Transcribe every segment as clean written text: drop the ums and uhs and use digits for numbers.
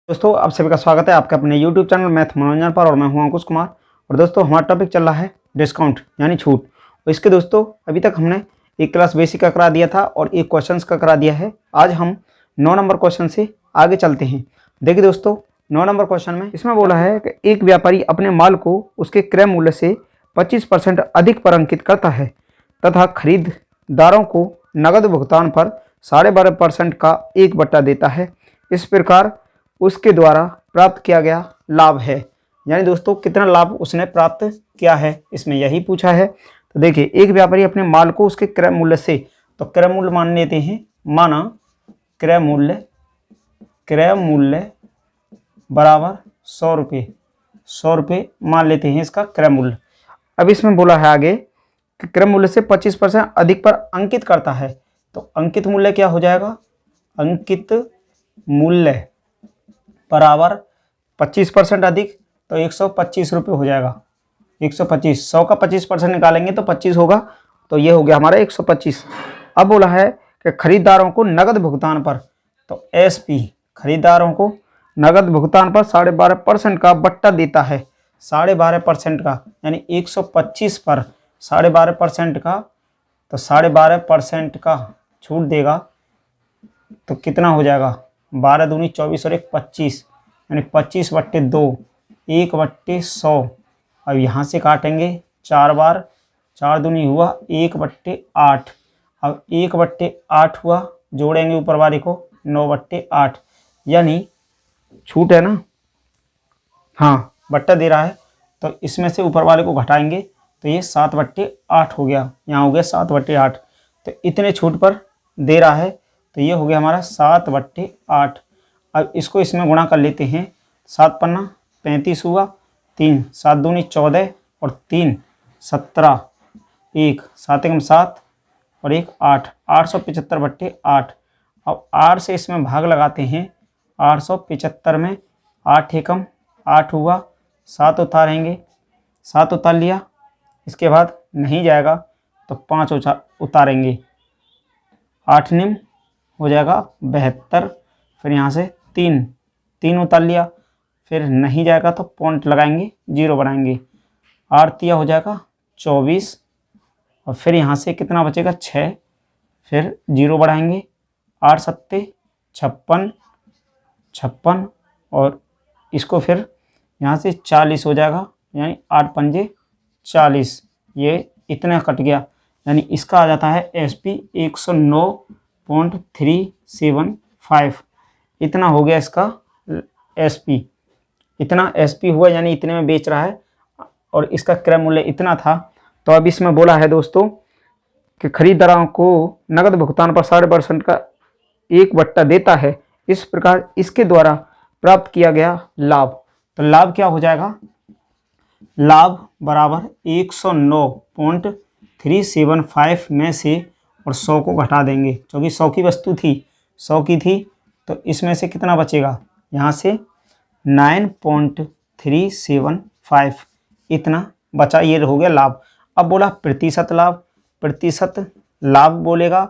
दोस्तों आप सभी का स्वागत है आपके अपने YouTube चैनल मैथ मनोरंजन पर। और मैं हूं अंकुश कुमार। और दोस्तों हमारा टॉपिक चल रहा है डिस्काउंट यानी छूट। और इसके दोस्तों अभी तक हमने एक क्लास बेसिक का करा दिया था और एक क्वेश्चंस का करा दिया है। आज हम 9 नंबर क्वेश्चन से आगे चलते हैं। देखिए दोस्तों 9 नंबर क्वेश्चन में इसमें बोला है कि एक व्यापारी अपने माल को उसके क्रय मूल्य से 25% अधिक पर अंकित करता है तथा खरीदारों को नगद भुगतान पर 12.5% का 1/, देता है। इस प्रकार उसके द्वारा प्राप्त किया गया लाभ है। यानी दोस्तों कितना लाभ उसने प्राप्त किया है, इसमें यही पूछा है। तो देखिए एक व्यापारी अपने माल को उसके क्रय मूल्य से, तो क्रय मूल्य मान लेते हैं, माना क्रय मूल्य बराबर 100 रुपये, 100 रुपये मान लेते हैं इसका क्रय मूल्य। अब इसमें बोला है आगे कि क्रय मूल्य से 25% अधिक पर अंकित करता है। तो अंकित मूल्य क्या हो जाएगा, अंकित मूल्य बराबर 25% अधिक, तो 125 रुपये हो जाएगा। 125, 100 का 25% निकालेंगे तो 25 होगा, तो ये हो गया हमारा 125। अब बोला है कि खरीदारों को नगद भुगतान पर, तो एसपी खरीदारों को नगद भुगतान पर 12.5% का बट्टा देता है। 12.5% का यानी 125 पर 12.5% का, तो 12.5% का छूट देगा तो कितना हो जाएगा, 12 दूनी 24 और 1 25, यानी 25/2, 1/100। अब यहाँ से काटेंगे 4 बार, 4 दूनी हुआ 1/8। अब 1/8 हुआ, जोड़ेंगे ऊपर वाले को 9/8, यानी छूट है ना, हाँ बट्टा दे रहा है, तो इसमें से ऊपर वाले को घटाएंगे तो ये 7/8 हो गया, यहाँ हो गया 7/8। तो इतने छूट पर दे रहा है, तो ये हो गया हमारा 7/8। अब इसको इसमें गुणा कर लेते हैं, 7 पन्ना 35 हुआ, 3 7 दूनी 14 और 3 17, 1 7 एकम 7 और 1 8, 875/8। अब 8 से इसमें भाग लगाते हैं, 875 में 8 एकम 8 हुआ, 7 उतारेंगे, 7 उतार लिया, इसके बाद नहीं जाएगा तो 5 उतारेंगे, 8 निम हो जाएगा 72। फिर यहाँ से 3 उतार लिया, फिर नहीं जाएगा तो पॉइंट लगाएंगे, 0 बनाएंगे, 8 तिया हो जाएगा 24। और फिर यहाँ से कितना बचेगा 6, फिर 0 बढ़ाएंगे, 8 सत्ते 56 और इसको फिर यहाँ से 40 हो जाएगा, यानी 8 पंजे 40, ये इतना कट गया। यानी इसका आ जाता है SP 109.375, इतना हो गया इसका SP, इतना SP हुआ, यानी इतने में बेच रहा है और इसका क्रय मूल्य इतना था। तो अब इसमें बोला है दोस्तों कि खरीदारों को नगद भुगतान पर 12.5% का 1/, देता है। इस प्रकार इसके द्वारा प्राप्त किया गया लाभ, तो लाभ क्या हो जाएगा, लाभ बराबर 109.375 में से और 100 को घटा देंगे, क्योंकि 100 की वस्तु थी, 100 की थी, तो इसमें से कितना बचेगा, यहाँ से 9.375 इतना बचा, ये हो गया लाभ। अब बोला प्रतिशत लाभ, प्रतिशत लाभ बोलेगा,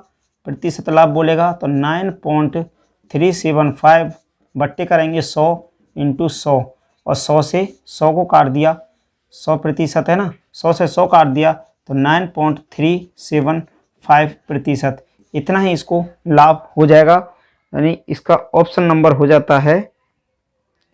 प्रतिशत लाभ बोलेगा तो 9.375 बट्टे करेंगे 100 × 100 और 100 से 100 को काट दिया, 100% है ना, 100 से 100 काट दिया तो 9.375%, इतना ही इसको लाभ हो जाएगा। यानी इसका ऑप्शन नंबर हो जाता है,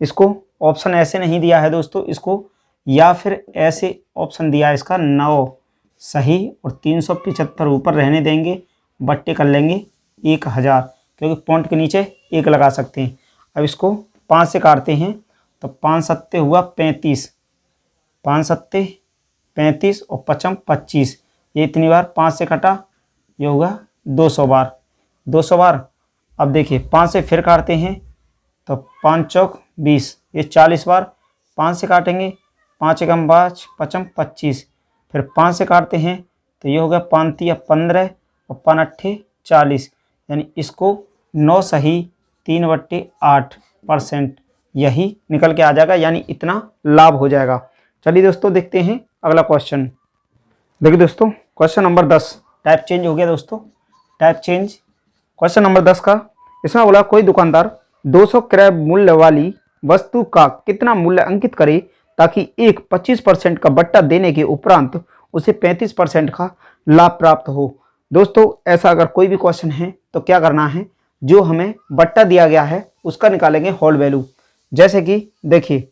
इसको ऑप्शन ऐसे नहीं दिया है दोस्तों, इसको या फिर ऐसे ऑप्शन दिया है इसका 9 सही और 375 ऊपर रहने देंगे, बट्टे कर लेंगे 1000, क्योंकि पॉइंट के नीचे 1 लगा सकते हैं। अब इसको 5 से काटते हैं, तो 5 सत्ते हुआ 35, 5 सत्ते 35 और 55 25, ये इतनी बार 5 से कटा, ये होगा 200 बार, 200 बार। अब देखिए 5 से फिर काटते हैं, तो 5 चौक 20, ये 40 बार 5 से काटेंगे, 5 एकम 5 55 25, फिर 5 से काटते हैं तो ये हो गया 5 तिया 15 और 5 अट्ठे 40, यानी इसको 9 सही 3/8% यही निकल के आ जाएगा, यानी इतना लाभ हो जाएगा। चलिए दोस्तों देखते हैं अगला क्वेश्चन। देखिए दोस्तों क्वेश्चन नंबर 10, टाइप चेंज हो गया दोस्तों, टाइप चेंज। क्वेश्चन नंबर 10 का इसमें बोला कोई दुकानदार 200 क्रय मूल्य वाली वस्तु का कितना मूल्य अंकित करें ताकि एक 25% का बट्टा देने के उपरांत उसे 35% का लाभ प्राप्त हो। दोस्तों ऐसा अगर कोई भी क्वेश्चन है तो क्या करना है, जो हमें बट्टा दिया गया है उसका निकालेंगे होल वैल्यू। जैसे कि देखिए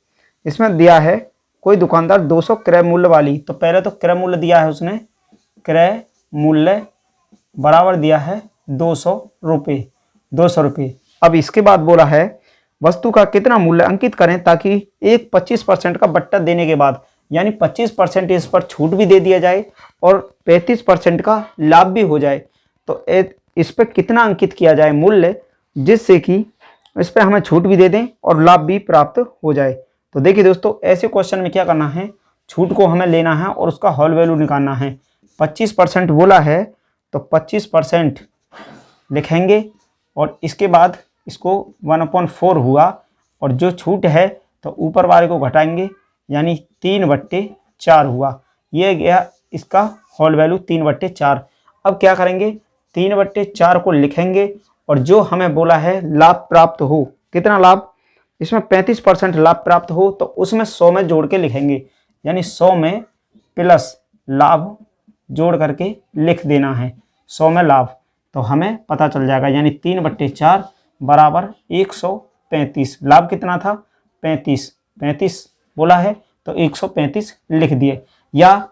इसमें दिया है कोई दुकानदार 200 क्रय मूल्य वाली, तो पहले तो क्रय मूल्य दिया है उसने, क्रय मूल्य बराबर दिया है 200 रुपये, 200 रुपये। अब इसके बाद बोला है वस्तु का कितना मूल्य अंकित करें ताकि एक 25% का बट्टा देने के बाद, यानी 25% इस पर छूट भी दे दिया जाए और 35% का लाभ भी हो जाए। तो इस पर कितना अंकित किया जाए मूल्य, जिससे कि इस पर हमें छूट भी दे दें और लाभ भी प्राप्त हो जाए। तो देखिए दोस्तों ऐसे क्वेश्चन में क्या करना है, छूट को हमें लेना है और उसका होल वैल्यू निकालना है। 25% बोला है तो 25% लिखेंगे और इसके बाद इसको 1/4 हुआ और जो छूट है तो ऊपर वाले को घटाएंगे, यानी 3/4 हुआ। ये गया इसका होल वैल्यू 3/4। अब क्या करेंगे, 3/4 को लिखेंगे और जो हमें बोला है लाभ प्राप्त हो, कितना लाभ, इसमें 35% लाभ प्राप्त हो तो उसमें 100 में जोड़ के लिखेंगे, यानी 100 में प्लस लाभ जोड़ करके लिख देना है, 100 में लाभ, तो हमें पता चल जाएगा। यानी 3/4 बराबर 135। लाभ कितना था, 35 बोला है तो 135 लिख दिए। या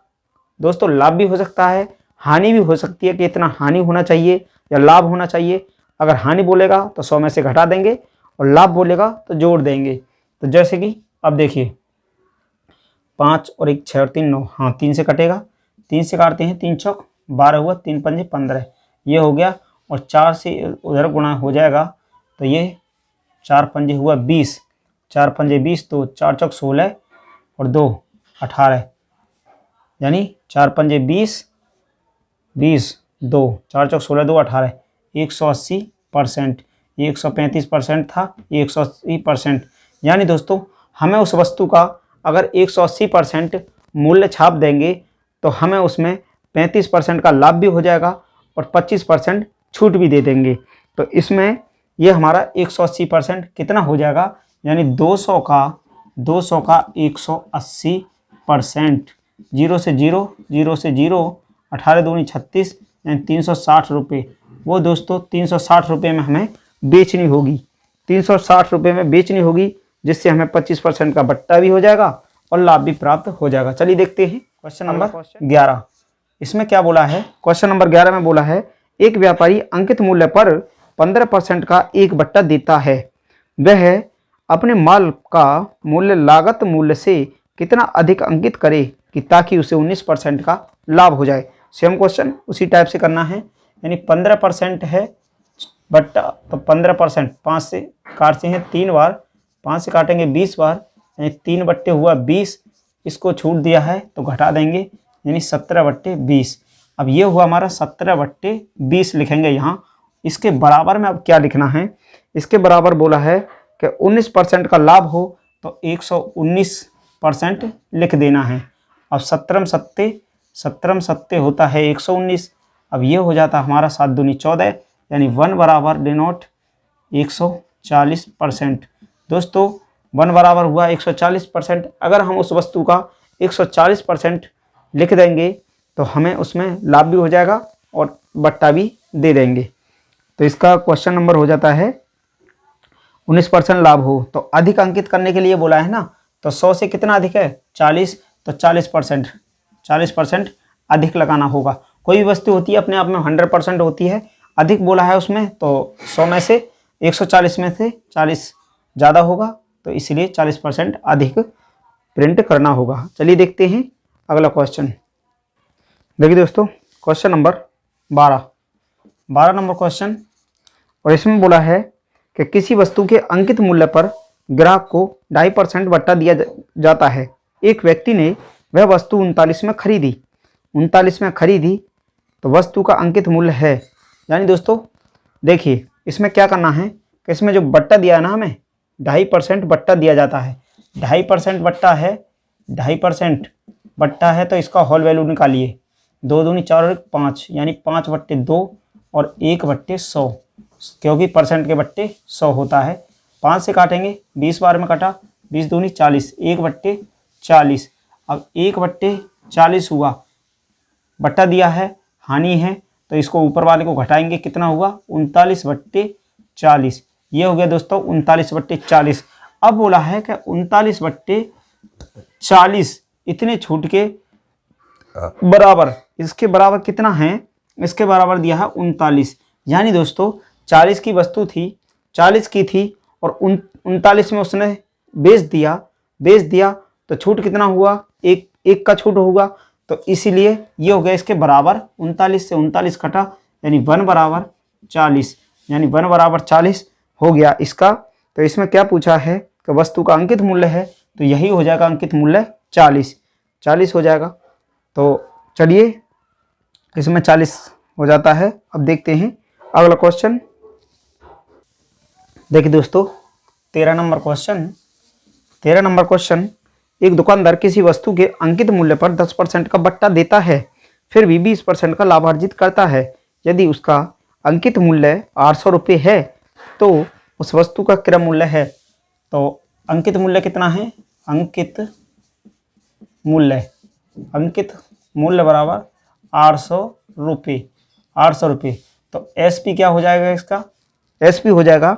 दोस्तों लाभ भी हो सकता है, हानि भी हो सकती है कि इतना हानि होना चाहिए या लाभ होना चाहिए। अगर हानि बोलेगा तो 100 में से घटा देंगे और लाभ बोलेगा तो जोड़ देंगे। तो जैसे कि अब देखिए 5 और 1 6 और 3 9, हाँ 3 से कटेगा, 3 से काटते हैं, 3 चौक 12 हुआ, 3 पंजे 15, ये हो गया। और 4 से उधर गुणा हो जाएगा तो ये 4 पंजे हुआ 20, 4 पंजे 20, तो 4 चौक 16 और 2 18, यानी 4 पंजे 20, 2 4 चौक 16, 2 18, 180%। ये 135% था, ये 180%। यानी दोस्तों हमें उस वस्तु का अगर 180% मूल्य छाप देंगे तो हमें उसमें 35% का लाभ भी हो जाएगा और 25% छूट भी दे देंगे। तो इसमें ये हमारा 180% कितना हो जाएगा, यानी 200 का 180%, 0 से 0, 0 से 0, 18 दूनी 36, यानी 360 रुपये। वो दोस्तों 360 रुपये में हमें बेचनी होगी, 360 रुपये में बेचनी होगी, जिससे हमें 25% का बट्टा भी हो जाएगा और लाभ भी प्राप्त हो जाएगा। चलिए देखते हैं क्वेश्चन नंबर 11। इसमें क्या बोला है, क्वेश्चन नंबर 11 में बोला है एक व्यापारी अंकित मूल्य पर 15% का एक बट्टा देता है, वह अपने माल का मूल्य लागत मूल्य से कितना अधिक अंकित करे कि ताकि उसे 19% का लाभ हो जाए। सेम क्वेश्चन उसी टाइप से करना है, यानी 15% है बट्टा, तो 15% 5 से काटते हैं 3 बार, 5 से काटेंगे 20 बार, यानी 3 बट्टे हुआ 20, इसको छूट दिया है तो घटा देंगे, यानी 17/20। अब ये हुआ हमारा 17/20 लिखेंगे यहाँ। इसके बराबर में अब क्या लिखना है, इसके बराबर बोला है कि 19% का लाभ हो तो 119% लिख देना है। अब 17 सत्ते होता है 119। अब ये हो जाता हमारा 7 दूनी 14, यानी 1 बराबर डिनोट 140%। दोस्तों 1 बराबर हुआ 140%। अगर हम उस वस्तु का 140% लिख देंगे तो हमें उसमें लाभ भी हो जाएगा और बट्टा भी दे देंगे। तो इसका क्वेश्चन नंबर हो जाता है 19% लाभ हो। तो अधिक अंकित करने के लिए बोला है ना, तो 100 से कितना अधिक है 40, तो 40% अधिक लगाना होगा। कोई भी वस्तु होती है अपने आप में 100% होती है, अधिक बोला है उसमें तो 100 में से 140 में से 40 ज़्यादा होगा, तो इसलिए 40% अधिक प्रिंट करना होगा। चलिए देखते हैं अगला क्वेश्चन। देखिए दोस्तों क्वेश्चन नंबर 12 नंबर क्वेश्चन, और इसमें बोला है कि किसी वस्तु के अंकित मूल्य पर ग्राहक को 2.5% बट्टा दिया जाता है। एक व्यक्ति ने वह वस्तु 39 में खरीदी तो वस्तु का अंकित मूल्य है। यानी दोस्तों देखिए इसमें क्या करना है कि इसमें जो बट्टा दिया है ना, हमें 2.5% बट्टा दिया जाता है। 2.5% बट्टा है, 2.5% बट्टा है, तो इसका होल वैल्यू निकालिए। 2 दूनी 4 और 5, यानी 5/2 और 1/100, क्योंकि परसेंट के बट्टे 100 होता है। 5 से काटेंगे, 20 बार में कटा, 20 दूनी 40, 1/40। अब 1/40 हुआ, बट्टा दिया है, हानि है, तो इसको ऊपर वाले को घटाएंगे, कितना हुआ 39/40। ये हो गया दोस्तों 39/40। अब बोला है कि 39/40 इतने छूट के बराबर, इसके बराबर कितना है, इसके बराबर दिया है 39। यानी दोस्तों 40 की वस्तु थी, 40 की थी और 39 में उसने बेच दिया तो छूट कितना हुआ, एक का छूट होगा, तो इसीलिए ये हो गया इसके बराबर। 39 से 39 कटा, यानी 1 बराबर 40, यानी 1 बराबर 40 हो गया इसका। तो इसमें क्या पूछा है कि वस्तु का अंकित मूल्य है, तो यही हो जाएगा अंकित मूल्य 40 हो जाएगा। तो चलिए इसमें 40 हो जाता है। अब देखते हैं अगला क्वेश्चन। देखिए दोस्तों 13 नंबर क्वेश्चन, एक दुकानदार किसी वस्तु के अंकित मूल्य पर 10% का बट्टा देता है, फिर भी 20% का लाभ अर्जित करता है। यदि उसका अंकित मूल्य 800 रुपये है तो उस वस्तु का क्रय मूल्य है। तो अंकित मूल्य कितना है, अंकित मूल्य बराबर 800 रुपये। तो एसपी क्या हो जाएगा, इसका एसपी हो जाएगा,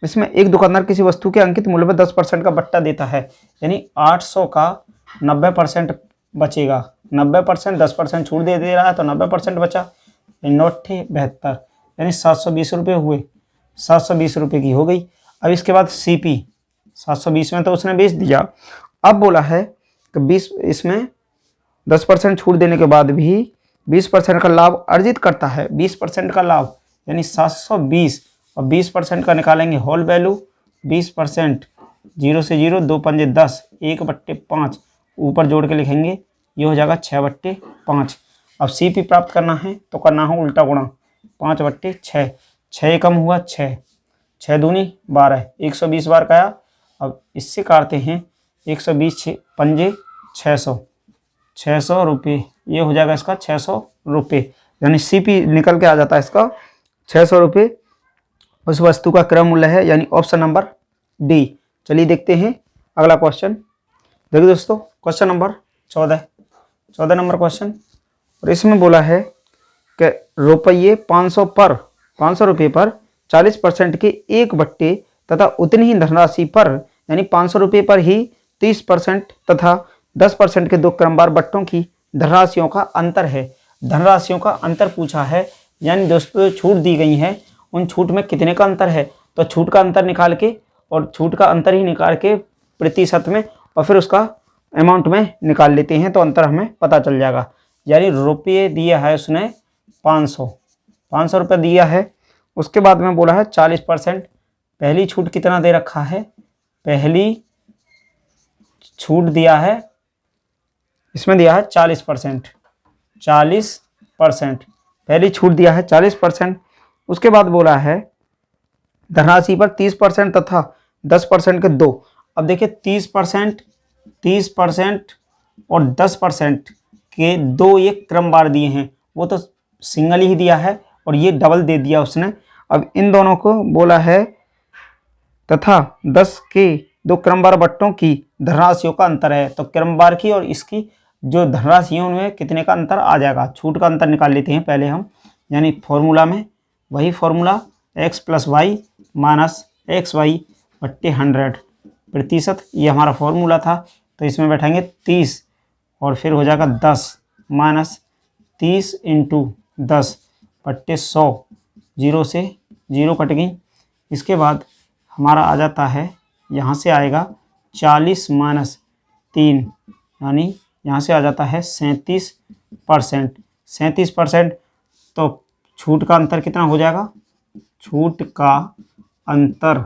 इसमें एक दुकानदार किसी वस्तु के अंकित मूल्य पर 10% का बट्टा देता है, यानी 800 का 90% बचेगा। 90% 10% छूट दे रहा है, तो 90% बचा, 972, यानी 720 रुपये हुए। 720 रुपये की हो गई। अब इसके बाद सीपी 720 में तो उसने बेच दिया। अब बोला है कि 20 इसमें 10% छूट देने के बाद भी 20% का लाभ अर्जित करता है। 20% का लाभ यानी 720 और 20% का निकालेंगे होल वैल्यू। 20% 0 से 0, 2 पंजे 10, 1/5 ऊपर जोड़ के लिखेंगे, ये हो जाएगा 6/5। अब सीपी प्राप्त करना है तो करना है उल्टा गुणा, 5/6, 6 कम हुआ 6, 6 दूनी 12, 120 बार का आया। अब इससे काटते हैं 120 पंजे 600 रुपये, ये हो जाएगा इसका 600 रुपये, यानी सीपी निकल के आ जाता है इसका 600 रुपये उस वस्तु का क्रय मूल्य है, यानी ऑप्शन नंबर डी। चलिए देखते हैं अगला क्वेश्चन। देखिए दोस्तों क्वेश्चन नंबर 14 नंबर क्वेश्चन, और इसमें बोला है कि रुपये 500 रुपये पर 40% के एक बट्टे तथा उतनी ही धनराशि पर, यानी 500 रुपये पर ही 30% तथा 10% के 2 क्रमवार बट्टों की धनराशियों का अंतर है। धनराशियों का अंतर पूछा है, यानी दोस्तों छूट दी गई है, उन छूट में कितने का अंतर है, तो छूट का अंतर निकाल के और छूट का अंतर ही निकाल के प्रतिशत में और फिर उसका अमाउंट में निकाल लेते हैं, तो अंतर हमें पता चल जाएगा। यानी रुपये दिया है उसने 500 रुपये दिया है। उसके बाद में बोला है 40%। पहली छूट कितना दे रखा है, पहली छूट दिया है, इसमें दिया है 40%। पहली छूट दिया है 40%। उसके बाद बोला है धनराशि पर 30% तथा 10% के 2। अब देखिए 30% और 10% के 2 ये क्रमवार दिए हैं, वो तो सिंगल ही दिया है और ये डबल दे दिया उसने। अब इन दोनों को बोला है तथा 10 के 2 क्रमवार बट्टों की धनराशियों का अंतर है, तो क्रमवार की और इसकी जो धनराशि है उनमें कितने का अंतर आ जाएगा। छूट का अंतर निकाल लेते हैं पहले हम, यानी फॉर्मूला में वही फॉर्मूला x + y - xy / 100 प्रतिशत, ये हमारा फॉर्मूला था। तो इसमें बैठाएंगे 30 और फिर हो जाएगा 10 - 30 × 10 / 100, 0 से 0 कट गई। इसके बाद हमारा आ जाता है, यहाँ से आएगा 40 - 3, यानी यहाँ से आ जाता है 37%। तो छूट का अंतर कितना हो जाएगा, छूट का अंतर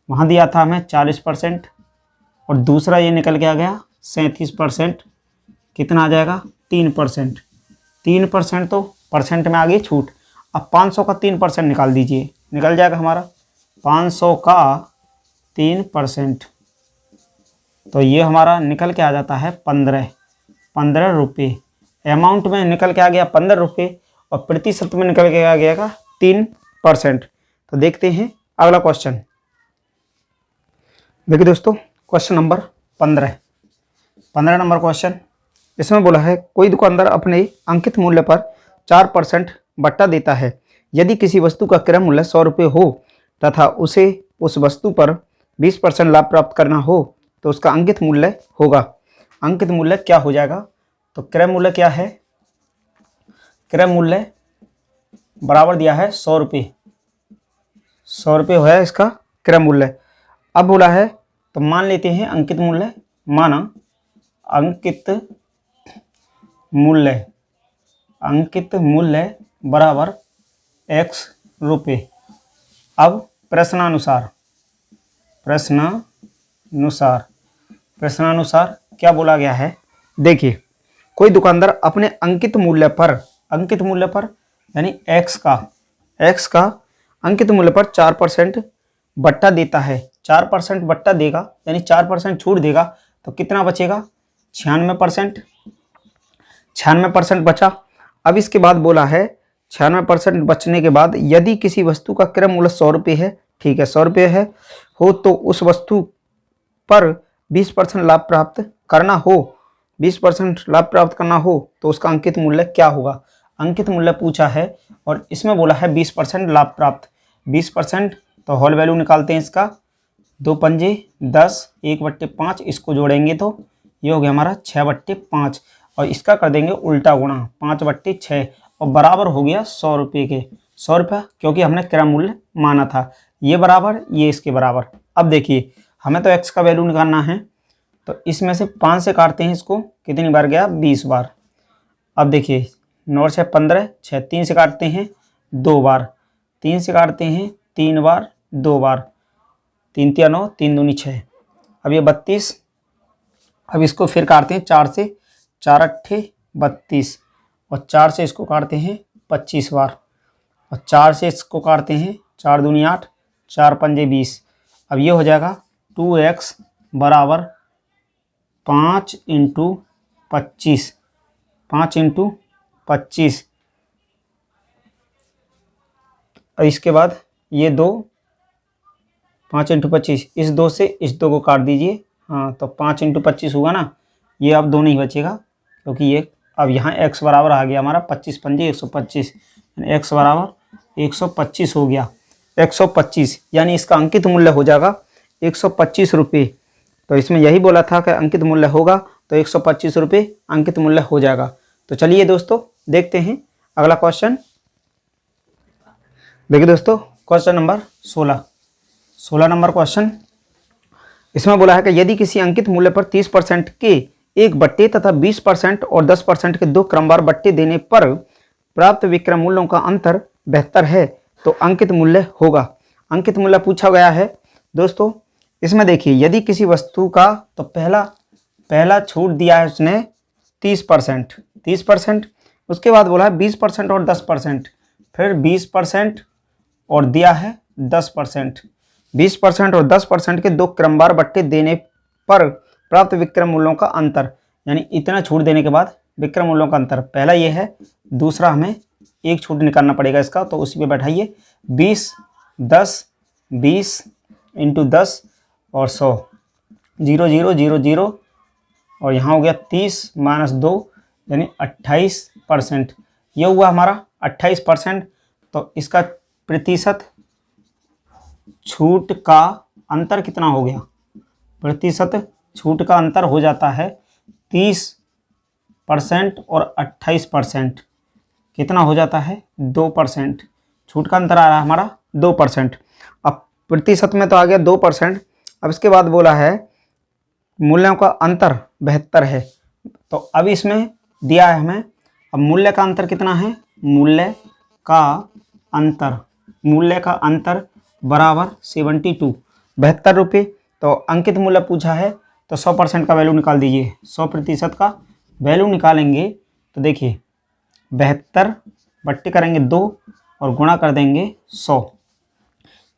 वहाँ दिया था हमें 40% और दूसरा ये निकल के आ गया 37%, कितना आ जाएगा 3%। 3% तो परसेंट में आ गई छूट। अब 500 का 3% निकाल दीजिए, निकल जाएगा हमारा 500 का 3%, तो ये हमारा निकल के आ जाता है 15 रुपये। अमाउंट में निकल के आ गया 15 रुपये और प्रतिशत में निकल के आ गया 3%। तो देखते हैं अगला क्वेश्चन देखिए दोस्तों, क्वेश्चन नंबर 15 नंबर क्वेश्चन। इसमें बोला है कोई दुकानदार अपने अंकित मूल्य पर 4% बट्टा देता है। यदि किसी वस्तु का क्रय मूल्य 100 रुपये हो तथा उसे उस वस्तु पर 20% लाभ प्राप्त करना हो तो उसका अंकित मूल्य होगा। अंकित मूल्य क्या हो जाएगा? तो क्रय मूल्य क्या है? क्रय मूल्य बराबर दिया है 100 रुपये। 100 रुपये है इसका क्रय मूल्य। अब बोला है तो मान लेते हैं अंकित मूल्य, माना अंकित मूल्य बराबर x रुपये। अब प्रश्नानुसार क्या बोला गया है? देखिए, कोई दुकानदार अपने अंकित मूल्य पर यानी x का अंकित मूल्य पर 4% बट्टा देता है। 4% बट्टा देगा यानी 4% छूट देगा तो कितना बचेगा? 96% बचा। अब इसके बाद बोला है 96% बचने के बाद यदि किसी वस्तु का क्रय मूल्य 100 रुपये है, ठीक है 100 रुपये है हो तो उस वस्तु पर 20% लाभ प्राप्त करना हो तो उसका अंकित मूल्य क्या होगा? अंकित मूल्य पूछा है और इसमें बोला है 20% लाभ प्राप्त। 20% तो होल वैल्यू निकालते हैं इसका, 2 पंजे 10, 1/5, इसको जोड़ेंगे तो ये हो गया हमारा 6/5 और इसका कर देंगे उल्टा गुणा 5/6 और बराबर हो गया 100 रुपये के। 100 रुपये क्योंकि हमने क्रय मूल्य माना था, ये बराबर ये इसके बराबर। अब देखिए हमें तो x का वैल्यू निकालना है तो इसमें से 5 से काटते हैं इसको, कितनी बार गया? 20 बार। अब देखिए 9 से 15, 6 3 से काटते हैं 2 बार, 3 से काटते हैं 3 बार 2 बार, 3 3 9, 3 दूनी 6। अब ये 32। अब इसको फिर काटते हैं 4 से, 4 8 32 और 4 से इसको काटते हैं 25 बार और 4 से इसको काटते हैं 4 दूनी 8, 4 पंजे 20। अब ये हो जाएगा 2x बराबर 5 × 25, 5 × 25। और इसके बाद ये 2, 5 × 25, इस 2 से इस 2 को काट दीजिए, हाँ तो 5 × 25 होगा ना, ये अब 2 नहीं बचेगा क्योंकि ये अब यहाँ x बराबर आ गया हमारा 25 पंजे 125, यानी x बराबर 125 हो गया। 125 यानी इसका अंकित मूल्य हो जाएगा 125 रुपये। तो इसमें यही बोला था कि अंकित मूल्य होगा तो 125 रुपये अंकित मूल्य हो जाएगा। तो चलिए दोस्तों देखते हैं अगला क्वेश्चन। देखिए दोस्तों क्वेश्चन नंबर 16 नंबर क्वेश्चन। इसमें बोला है कि यदि किसी अंकित मूल्य पर 30% के एक बट्टे तथा 20% और 10% के 2 क्रमवार बट्टे देने पर प्राप्त विक्रय मूल्यों का अंतर 72 है तो अंकित मूल्य होगा। अंकित मूल्य पूछा गया है दोस्तों। इसमें देखिए यदि किसी वस्तु का तो पहला छूट दिया है उसने 30%, उसके बाद बोला है 20% और 10%, फिर 20% और दिया है 10%। 20% और 10% के 2 क्रमवार बट्टे देने पर प्राप्त विक्रय मूल्यों का अंतर, यानी इतना छूट देने के बाद विक्रय मूल्यों का अंतर पहला ये है, दूसरा हमें एक छूट निकालना पड़ेगा इसका, तो उसी पे बैठाइए 20 10 20 × 10 और 100 0 0 0 0 और यहाँ हो गया 30 - 2 यानी 28%। ये हुआ हमारा 28%। तो इसका प्रतिशत छूट का अंतर कितना हो गया? प्रतिशत छूट का अंतर हो जाता है 30% और 28%। कितना हो जाता है? 2%। छूट का अंतर आ रहा है हमारा 2%। अब प्रतिशत में तो आ गया 2%। अब इसके बाद बोला है मूल्यों का अंतर 72 है। तो अब इसमें दिया है हमें, अब मूल्य का अंतर कितना है? मूल्य का अंतर बराबर 72 72 रुपये। तो अंकित मूल्य पूछा है तो 100% का वैल्यू निकाल दीजिए। 100% का वैल्यू निकालेंगे तो देखिए 72 बट्टे करेंगे 2 और गुणा कर देंगे 100।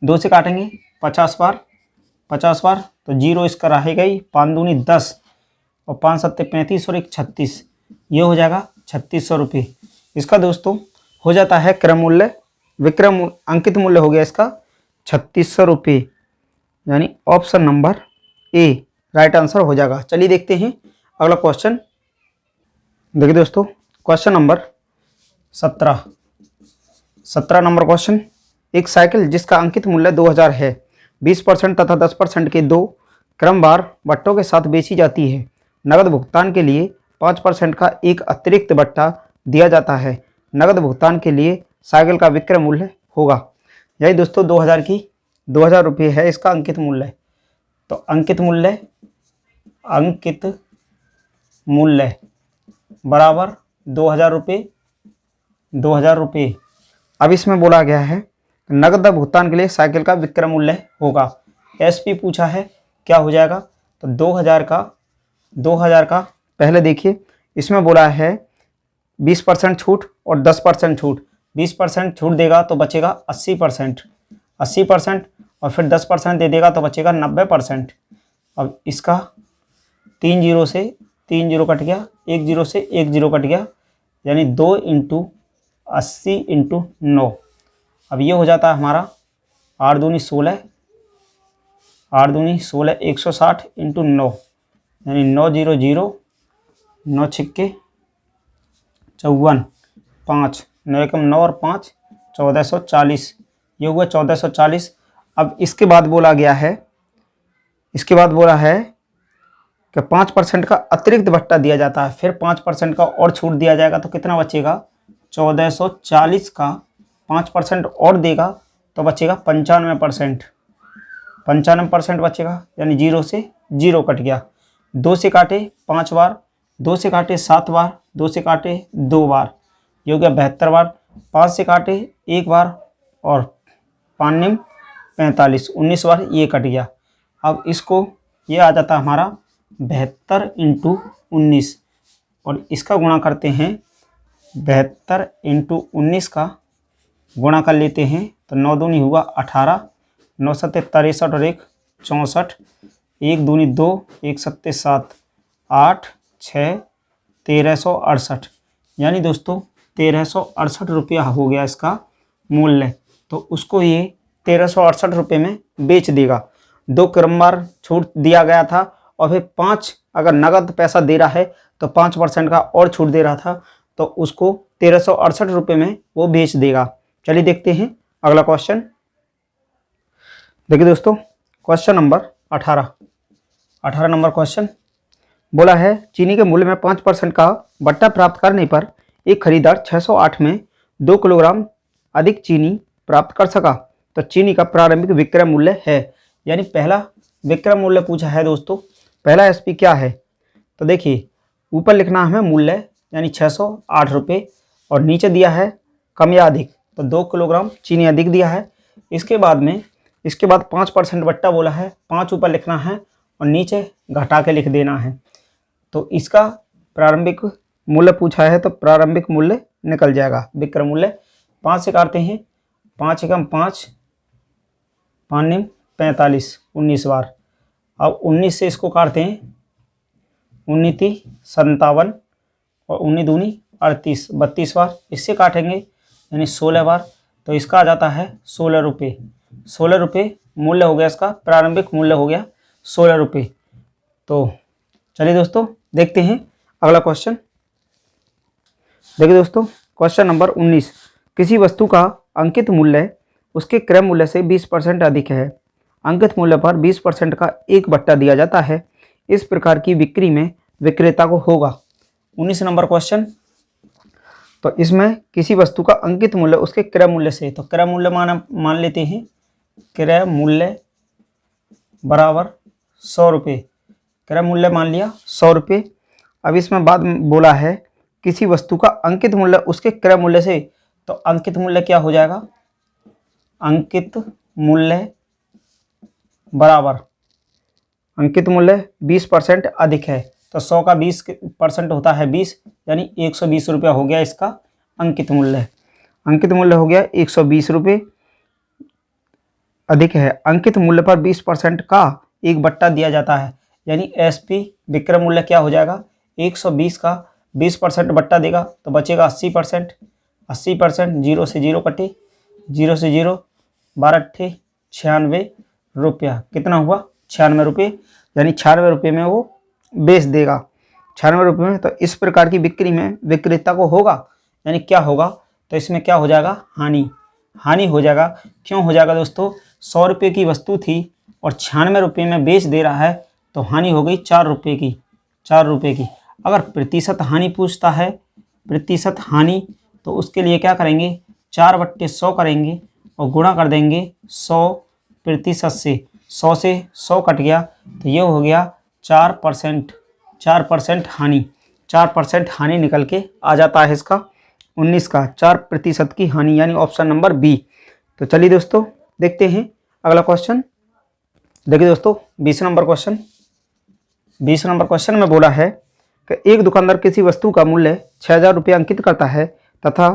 2 से काटेंगे 50 बार तो 0 इसका रहेगा ही, 5 दूनी 10 और 5 सत्ते 35 और 1 36, ये हो जाएगा 3600 रुपये। इसका दोस्तों हो जाता है क्रय मूल्य, विक्रय अंकित मूल्य हो गया इसका 3600 रुपये, यानी option number A right answer हो जाएगा। चलिए देखते हैं अगला क्वेश्चन। देखिए दोस्तों, क्वेश्चन नंबर 17 नंबर क्वेश्चन। एक साइकिल जिसका अंकित मूल्य 2000 है 20% तथा 10% के दो क्रमवार बट्टों के साथ बेची जाती है। नगद भुगतान के लिए 5% का एक अतिरिक्त बट्टा दिया जाता है। नगद भुगतान के लिए साइकिल का विक्रय मूल्य होगा। यही दोस्तों 2000 रुपये है इसका अंकित मूल्य। तो अंकित मूल्य बराबर 2000 रुपये। अब इसमें बोला गया है नगद भुगतान के लिए साइकिल का विक्रय मूल्य होगा। एसपी पूछा है, क्या हो जाएगा? तो 2000 का पहले देखिए, इसमें बोला है 20% छूट और 10% छूट। 20% छूट देगा तो बचेगा 80% और फिर 10% दे देगा तो बचेगा 90%। अब इसका 3 जीरो से 3 जीरो कट गया, 1 जीरो से 1 जीरो कट गया, यानी 2 × 80 × 9। अब ये हो जाता है हमारा 8 दूनी 16, 160 × 9, यानी 9 0 0, 9 छिक्के 54, 5 9 एकम 9 और 5 1440, ये हुआ 1440। अब इसके बाद बोला है कि 5% का अतिरिक्त भत्ता दिया जाता है, फिर 5% का और छूट दिया जाएगा तो कितना बचेगा? 1440 का 5% और देगा तो बचेगा 95% बचेगा, यानी 0 से 0 कट गया। 2 से काटे 5 बार, 2 से काटे 7 बार, 2 से काटे 2 बार, ये हो गया 72 बार। 5 से काटे 1 बार और 5 45, 19 बार, ये कट गया। अब इसको ये आ जाता है हमारा 72 × 19 और इसका गुणा करते हैं। 72 × 19 का गुणा कर लेते हैं तो 9 दूनी हुआ 18, 9 सत्ते 63 और 1 64, 1 दूनी 2, 1 सत्ते 7, 8 6 1368, यानी दोस्तों 1368 रुपया हो गया इसका मूल्य। तो उसको ये 1368 रुपये में बेच देगा। 2 क्रमवार छूट दिया गया था और फिर 5 अगर नगद पैसा दे रहा है तो 5% का और छूट दे रहा था, तो उसको 1368 रुपये में वो बेच देगा। चलिए देखते हैं अगला क्वेश्चन। देखिए दोस्तों, क्वेश्चन नंबर 18 नंबर क्वेश्चन बोला है चीनी के मूल्य में 5% का बट्टा प्राप्त करने पर एक खरीदार 608 में 2 किलोग्राम अधिक चीनी प्राप्त कर सका। तो चीनी का प्रारंभिक विक्रय मूल्य है, यानी पहला विक्रय मूल्य पूछा है दोस्तों। पहला एसपी क्या है? तो देखिए ऊपर लिखना हमें मूल्य, यानी 608 रुपये, और नीचे दिया है कम या अधिक, तो 2 किलोग्राम चीनी अधिक दिया है। इसके बाद 5% बट्टा बोला है, 5 ऊपर लिखना है और नीचे घटा के लिख देना है। तो इसका प्रारंभिक मूल्य पूछा है तो प्रारंभिक मूल्य निकल जाएगा। विक्रय मूल्य 5 से काटते हैं, 5 एकम 5, 5 निम 45, 19 बार। अब 19 से इसको काटते हैं, 19 × 57 और 19 दूनी 38, 32 बार। इससे काटेंगे यानी 16 बार, तो इसका आ जाता है 16 रुपये। 16 रुपये मूल्य हो गया इसका, प्रारंभिक मूल्य हो गया 16 रुपये। तो चलिए दोस्तों देखते हैं अगला क्वेश्चन। देखिए दोस्तों, क्वेश्चन नंबर 19। किसी वस्तु का अंकित मूल्य उसके क्रय मूल्य से 20% अधिक है। अंकित मूल्य पर 20% का एक बट्टा दिया जाता है। इस प्रकार की बिक्री में विक्रेता को होगा। 19 नंबर क्वेश्चन। तो इसमें किसी वस्तु का अंकित मूल्य उसके क्रय मूल्य से, तो क्रय मूल्य मान लेते हैं, क्रय मूल्य बराबर 100 रुपये। क्रय मूल्य मान लिया 100 रुपये। अब इसमें बाद में बोला है किसी वस्तु का अंकित मूल्य उसके क्रय मूल्य से, तो अंकित मूल्य क्या हो जाएगा? अंकित मूल्य बराबर अंकित मूल्य 20% अधिक है, तो 100 का 20% होता है 20, यानी 120 रुपया हो गया इसका अंकित मूल्य। अंकित मूल्य हो गया 120 रुपये अधिक है। अंकित मूल्य पर 20% का एक बट्टा दिया जाता है, यानी एसपी विक्रय मूल्य क्या हो जाएगा? 120 का 20% बट्टा देगा तो बचेगा 80%। 80%, 0 से 0 कटे, 0 से 0, 12 अट्ठे रुपया। कितना हुआ? 96 रुपये, यानी 96 रुपये में वो बेच देगा, 96 रुपये में। तो इस प्रकार की बिक्री में विक्रेता को होगा, यानी क्या होगा? तो इसमें क्या हो जाएगा? हानि हो जाएगा। क्यों हो जाएगा दोस्तों? 100 रुपये की वस्तु थी और 96 रुपये में बेच दे रहा है, तो हानि हो गई 4 रुपये की, 4 रुपये की। अगर प्रतिशत हानि पूछता है, प्रतिशत हानि, तो उसके लिए क्या करेंगे? 4/100 करेंगे और गुणा कर देंगे 100% से। 100 से 100 कट गया, तो ये हो गया 4%, 4% हानि। 4% हानि निकल के आ जाता है इसका 19 का, 4% की हानि, यानी ऑप्शन नंबर बी। तो चलिए दोस्तों देखते हैं अगला क्वेश्चन। देखिए दोस्तों 20 नंबर क्वेश्चन। 20 नंबर क्वेश्चन में बोला है कि एक दुकानदार किसी वस्तु का मूल्य 6000 रुपये अंकित करता है तथा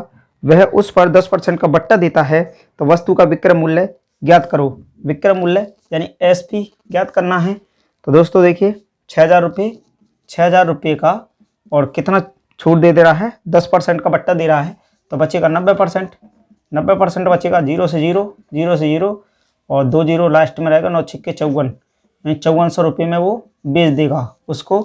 वह उस पर 10% का बट्टा देता है, तो वस्तु का विक्रय मूल्य ज्ञात करो। विक्रय मूल्य यानी एसपी ज्ञात करना है। तो दोस्तों देखिए 6000 रुपये का, और कितना छूट दे रहा है? 10% का बट्टा दे रहा है, तो बचेगा 90%। 90% बचेगा, 0 से 0, 0 से 0 और 2 0 लास्ट में रहेगा, 9 छिक्के 54, यानी 5400 रुपये में वो बेच देगा उसको।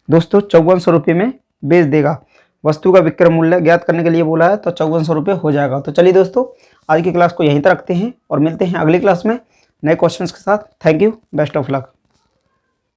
दोस्तों 5400 रुपये में बेच देगा। वस्तु का विक्रय मूल्य ज्ञात करने के लिए बोला है, तो 5400 रुपये हो जाएगा। तो चलिए दोस्तों आज की क्लास को यहीं तक रखते हैं और मिलते हैं अगली क्लास में नए क्वेश्चंस के साथ। Thank you, best of luck.